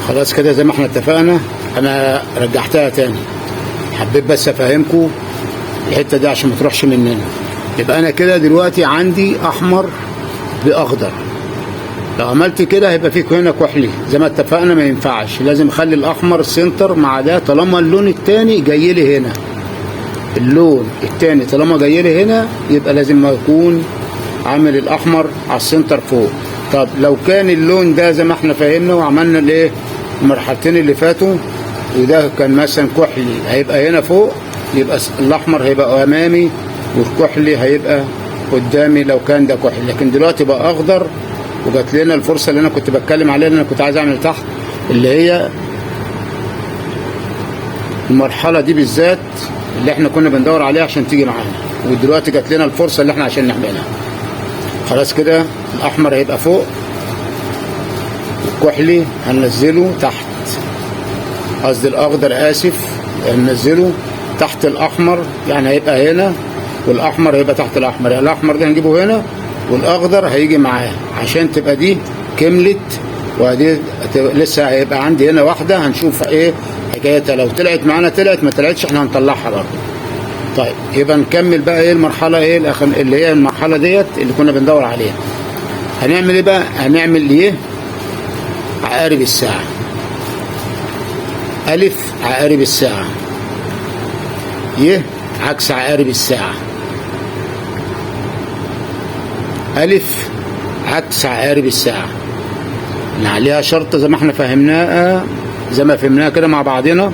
خلاص كده زي ما احنا اتفقنا، انا رجعتها تاني. حبيت بس افهمكم الحته دي عشان ما تروحش مننا. يبقى انا كده دلوقتي عندي احمر باخضر. لو عملت كده هيبقى فيك هنا كحلي زي ما اتفقنا، ما ينفعش، لازم اخلي الاحمر سنتر مع ده. طالما اللون التاني جاي لي هنا، اللون التاني طالما جاي لي هنا، يبقى لازم ما يكون عامل الاحمر على السنتر فوق. طب لو كان اللون ده زي ما احنا فهمنا وعملنا الايه المرحلتين اللي فاتوا، وده كان مثلا كحلي هيبقى هنا فوق، يبقى الاحمر هيبقى امامي والكحلي هيبقى قدامي لو كان ده كحلي. لكن دلوقتي بقى اخضر، وجات لنا الفرصه اللي انا كنت بتكلم عليها، اللي انا كنت عايز اعمل تحت، اللي هي المرحله دي بالذات اللي احنا كنا بندور عليها عشان تيجي معانا، ودلوقتي جات لنا الفرصه اللي احنا عشان نعملها. خلاص كده الاحمر هيبقى فوق، والكحلي هننزله تحت، قصدي الاخضر اسف، هننزله تحت الاحمر، يعني هيبقى هنا والاحمر هيبقى تحت الاحمر. يعني الاحمر ده هنجيبه هنا والاخضر هيجي معاه عشان تبقى دي كملت. ودي لسه هيبقى عندي هنا واحده هنشوف ايه حكايتها، لو طلعت معانا طلعت، ما طلعتش احنا هنطلعها برضه. طيب يبقى نكمل بقى ايه المرحله ايه اللي هي المرحله ديت اللي كنا بندور عليها. هنعمل ايه بقى؟ هنعمل ايه؟ عقارب الساعه. الف عقارب الساعه، ي عكس عقارب الساعه، الف عكس عقارب الساعه. عليها شرطه زي ما احنا فهمناها، زي ما فهمناها كده مع بعضنا.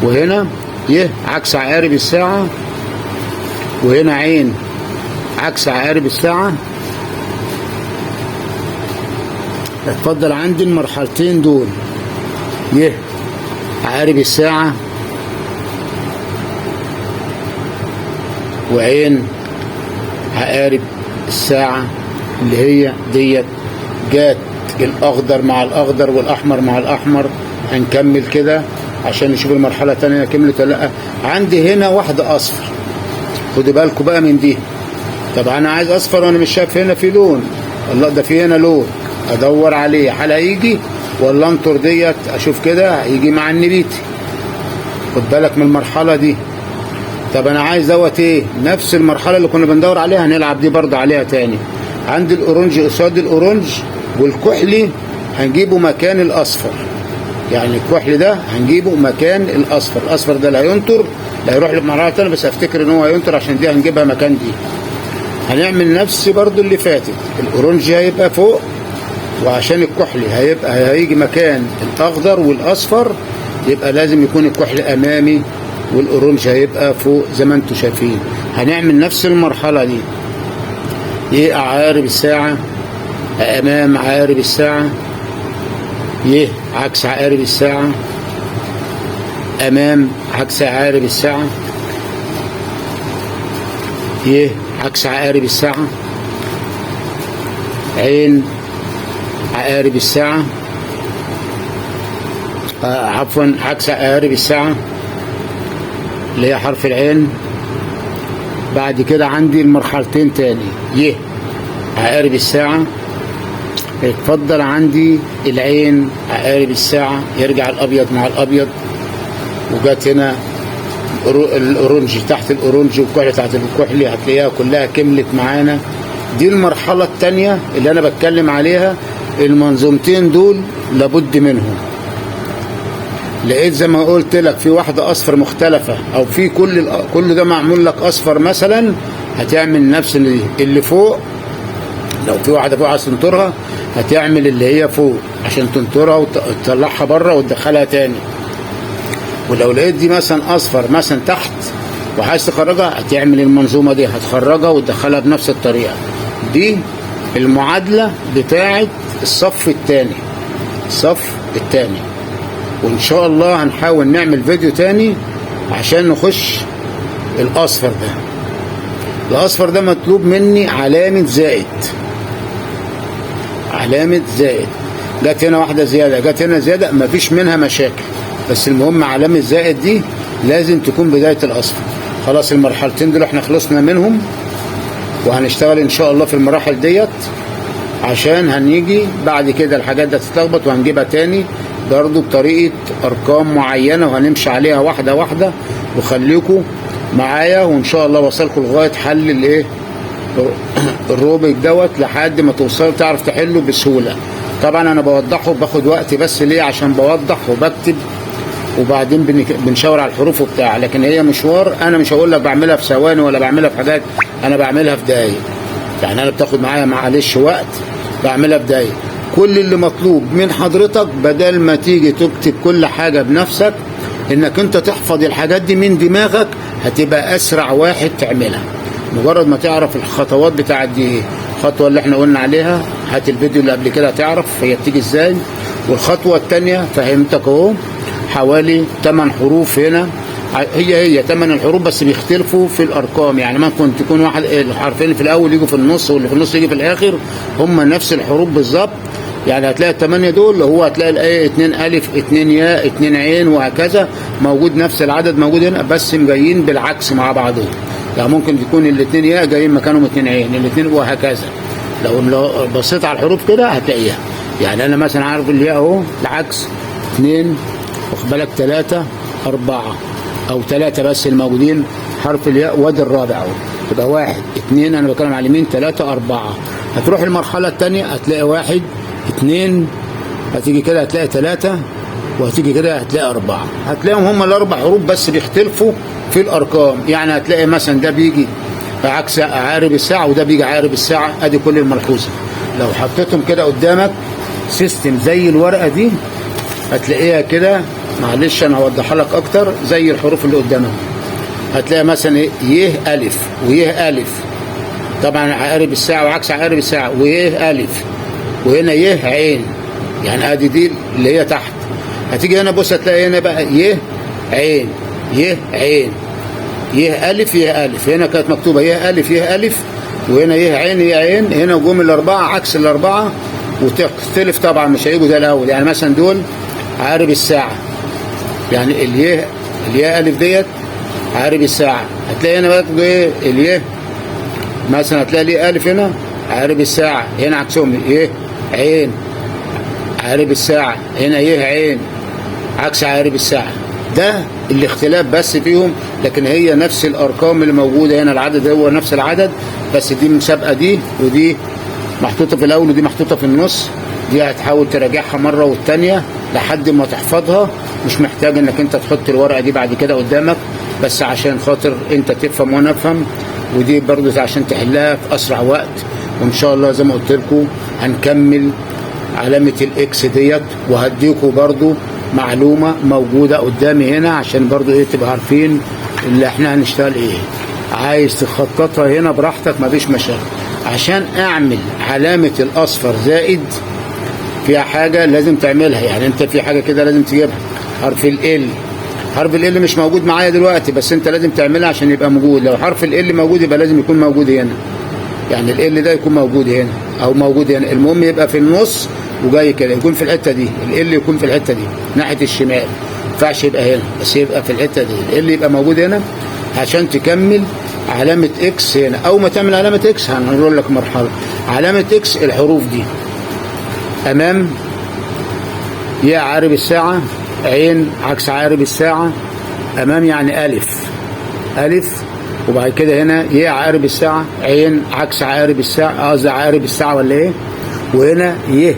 وهنا ي عكس عقارب الساعه، وهنا عين عكس عقارب الساعه. اتفضل عندي المرحلتين دول، ي عقارب الساعه وعين عقارب الساعه، اللي هي ديت جات الاخضر مع الاخضر والاحمر مع الاحمر. هنكمل كده عشان نشوف المرحله الثانيه كملت ولا لا. عندي هنا واحده اصفر، خدوا بالكم بقى من دي. طب انا عايز اصفر وانا مش شايف هنا في لون، الله ده في هنا لون، ادور عليه هل هيجي ولا انطر ديت اشوف كده هيجي مع النبيتي. خد بالك من المرحله دي. طب انا عايز دوت ايه، نفس المرحله اللي كنا بندور عليها هنلعب دي برضه عليها تاني. عندي الاورنج قصاد الاورنج، والكحلي هنجيبه مكان الاصفر. يعني الكحلي ده هنجيبه مكان الاصفر، الاصفر ده لا هينطر لا هيروح لمرحله ثانيه، بس افتكر ان هو هينطر عشان دي هنجيبها مكان دي. هنعمل نفس برضو اللي فاتت، الاورنج هيبقى فوق، وعشان الكحلي هيجي مكان الاخضر والاصفر، يبقى لازم يكون الكحلي امامي والاورنج هيبقى فوق زي ما انتم شايفين. هنعمل نفس المرحله دي، ايه عقارب الساعه امام عقارب الساعه، يه عكس عقارب الساعه امام عكس عقارب الساعه، يه عكس عقارب الساعه، عين عقارب الساعه، عفوا عكس عقارب الساعه اللي هي حرف العين. بعد كده عندي المرحلتين تاني، يه عقارب الساعه، اتفضل عندي العين عقارب الساعه، يرجع الابيض مع الابيض، وجات هنا الاورنج تحت الاورنج والكحلي تحت الكحلي، هتلاقيها كلها كملت معانا. دي المرحله الثانيه اللي انا بتكلم عليها. المنظومتين دول لابد منهم. لقيت زي ما قلت لك في واحده اصفر مختلفه، او في كل ده معمول لك اصفر مثلا، هتعمل نفس اللي فوق. لو في واحده فوق عايز تنطرها هتعمل اللي هي فوق عشان تنطرها وتطلعها بره وتدخلها تاني. ولو لقيت دي مثلا اصفر مثلا تحت وعايز تخرجها، هتعمل المنظومه دي، هتخرجها وتدخلها بنفس الطريقه دي. المعادله بتاعه الصف الثاني، الصف الثاني. وان شاء الله هنحاول نعمل فيديو تاني عشان نخش الاصفر ده. الاصفر ده مطلوب مني علامه زائد، علامه زائد. جت هنا واحده زياده، جت هنا زياده، مفيش منها مشاكل، بس المهم علامه زائد دي لازم تكون بدايه الاصفر. خلاص المرحلتين دول احنا خلصنا منهم، وهنشتغل ان شاء الله في المراحل ديت، عشان هنيجي بعد كده الحاجات دي تتلخبط وهنجيبها تاني برضو بطريقة ارقام معينة وهنمشي عليها واحدة واحدة، وخليكم معايا وان شاء الله وصلكم لغاية حل الايه الروبيك دوت لحد ما توصل تعرف تحله بسهولة. طبعا انا بوضحه باخد وقت بس ليه؟ عشان بوضح وبكتب وبعدين بنشاور على الحروف وبتاع، لكن هي مشوار. انا مش هقول لك بعملها في ثواني ولا بعملها في حاجات، انا بعملها في دقايق. يعني انا بتاخد معايا معلش وقت، بعملها في دقايق. كل اللي مطلوب من حضرتك بدل ما تيجي تكتب كل حاجة بنفسك، انك انت تحفظ الحاجات دي من دماغك، هتبقى اسرع واحد تعملها. مجرد ما تعرف الخطوات بتاعت دي، الخطوة اللي احنا قلنا عليها هات الفيديو اللي قبل كده هتعرف هي بتيجي ازاي. والخطوة التانية فهمتك اهو، حوالي 8 حروف هنا، هي 8 الحروف بس بيختلفوا في الارقام. يعني ممكن تكون واحد الحرفين اللي في الاول يجوا في النص واللي في النص يجي في الاخر، هم نفس الحروف بالظبط. يعني هتلاقي ال8 دول هو هتلاقي الايه 2 الف 2 ياء 2 عين وهكذا، موجود نفس العدد موجود هنا، بس جايين بالعكس مع بعضهم. يعني ممكن تكون ال2 ياء جايين مكانهم 2 عين، الاثنين وهكذا. لو بصيت على الحروف كده هتلاقيها. يعني انا مثلا عارف الياء اهو العكس 2، واخد بالك 3 4 او 3 بس الموجودين حرف الياء، وادي الرابع اهو، تبقى 1 2 انا بتكلم على اليمين 3 4. هتروح المرحله الثانيه هتلاقي 1 2، هتيجي كده هتلاقي 3، وهتيجي كده هتلاقي 4. هتلاقيهم هم الاربع حروف بس بيختلفوا في الارقام. يعني هتلاقي مثلا ده بيجي عكس عقارب الساعه وده بيجي عقارب الساعه. ادي كل الملحوظه. لو حطيتهم كده قدامك سيستم زي الورقه دي هتلاقيها كده، معلش انا هوضحها لك اكتر، زي الحروف اللي قدامك. هتلاقي مثلا يه الف ويه الف، طبعا عقارب الساعه وعكس عقارب الساعه، ويه الف، وهنا يه عين. يعني ادي دي اللي هي تحت. هتيجي هنا بص هتلاقي هنا بقى يه عين يه عين يه الف يه الف. هنا كانت مكتوبه يه الف يه الف، وهنا يه عين يه عين. هنا جم الاربعه عكس الاربعه وتختلف طبعا، مش هيجوا زي الاول. يعني مثلا دول عقارب الساعه، يعني الياء الف ديت عقارب الساعه. هتلاقي هنا بقى ايه اليه مثلا، هتلاقي ليه الف هنا عقارب الساعه، هنا عكسهم يه عين عقارب الساعه، هنا يه عين عكس عقارب الساعه. ده الاختلاف بس فيهم، لكن هي نفس الارقام اللي موجوده هنا. العدد هو نفس العدد، بس دي مسابقه دي، ودي محطوطه في الاول ودي محطوطه في النص. دي هتحاول تراجعها مره والتانيه لحد ما تحفظها. مش محتاج انك انت تحط الورقه دي بعد كده قدامك، بس عشان خاطر انت تفهم وانا افهم. ودي برضو عشان تحلها في اسرع وقت. وان شاء الله زي ما قلت لكم هنكمل علامه الاكس ديت، وهديكم برضو معلومه موجوده قدامي هنا عشان برضو ايه تبقى عارفين اللي احنا هنشتغل ايه. عايز تخططها هنا براحتك مفيش مشاكل. عشان اعمل علامه الاصفر زائد فيها حاجه لازم تعملها. يعني انت في حاجه كده لازم تجيبها، حرف ال. حرف ال مش موجود معايا دلوقتي، بس انت لازم تعملها عشان يبقى موجود. لو حرف ال موجود يبقى لازم يكون موجود هنا. يعني ال ده يكون موجود هنا او موجود هنا، المهم يبقى في النص وجاي كده، يكون في الحته دي. ال يكون في الحته دي ناحيه الشمال، ما ينفعش يبقى هنا، بس يبقى في الحته دي. ال يبقى موجود هنا عشان تكمل علامه اكس هنا. او ما تعمل علامه اكس هنقول لك مرحله. علامه اكس الحروف دي امام يا عقارب الساعه، عين عكس عقارب الساعه، امام يعني الف، وبعد كده هنا يا عقارب الساعه، عين عكس عقارب الساعه، قصدي عقارب الساعه ولا ايه، وهنا يه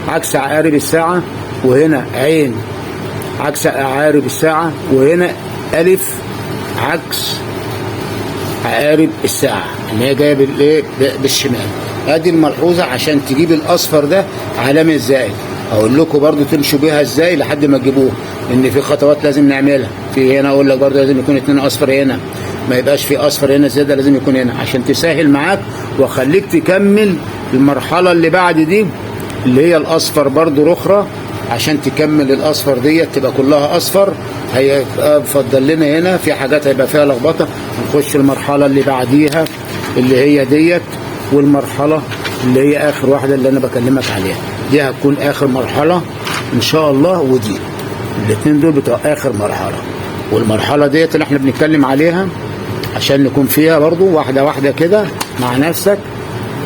عكس عقارب الساعه، وهنا عين عكس عقارب الساعه، وهنا الف عكس عقارب الساعه اللي هي جايه بالايه بالشمال. ادي الملحوظه عشان تجيب الاصفر ده علامه زائد. اقول لكم برضو تمشوا بيها ازاي لحد ما تجيبوه، ان في خطوات لازم نعملها. في هنا اقول لك برضو لازم يكون 2 اصفر هنا، ما يبقاش في اصفر هنا زياده، لازم يكون هنا عشان تسهل معاك واخليك تكمل المرحله اللي بعد دي اللي هي الاصفر برضو رخره. عشان تكمل الاصفر ديت تبقى كلها اصفر. هيبقى بفضل لنا هنا في حاجات هيبقى فيها لخبطه. نخش المرحله اللي بعديها اللي هي ديت، والمرحله اللي هي اخر واحده اللي انا بكلمك عليها دي هتكون اخر مرحله ان شاء الله. ودي الاثنين دول بتوع اخر مرحله. والمرحله ديت اللي احنا بنتكلم عليها عشان نكون فيها برضو واحده واحده كده مع نفسك.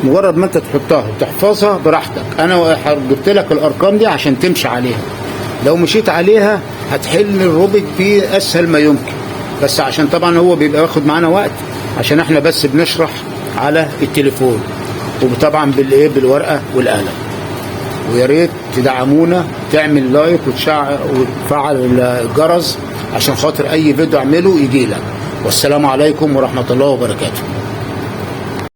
مجرد ما انت تحطها وتحفظها براحتك. انا جبت لك الارقام دي عشان تمشي عليها. لو مشيت عليها هتحل الروبوت بأسهل ما يمكن، بس عشان طبعا هو بيبقى واخد معانا وقت عشان احنا بس بنشرح على التليفون، وطبعا بالورقة والقلم. ويا ريت تدعمونا، تعمل لايك وتفعل الجرس عشان خاطر اي فيديو اعمله يجيلك. والسلام عليكم ورحمة الله وبركاته.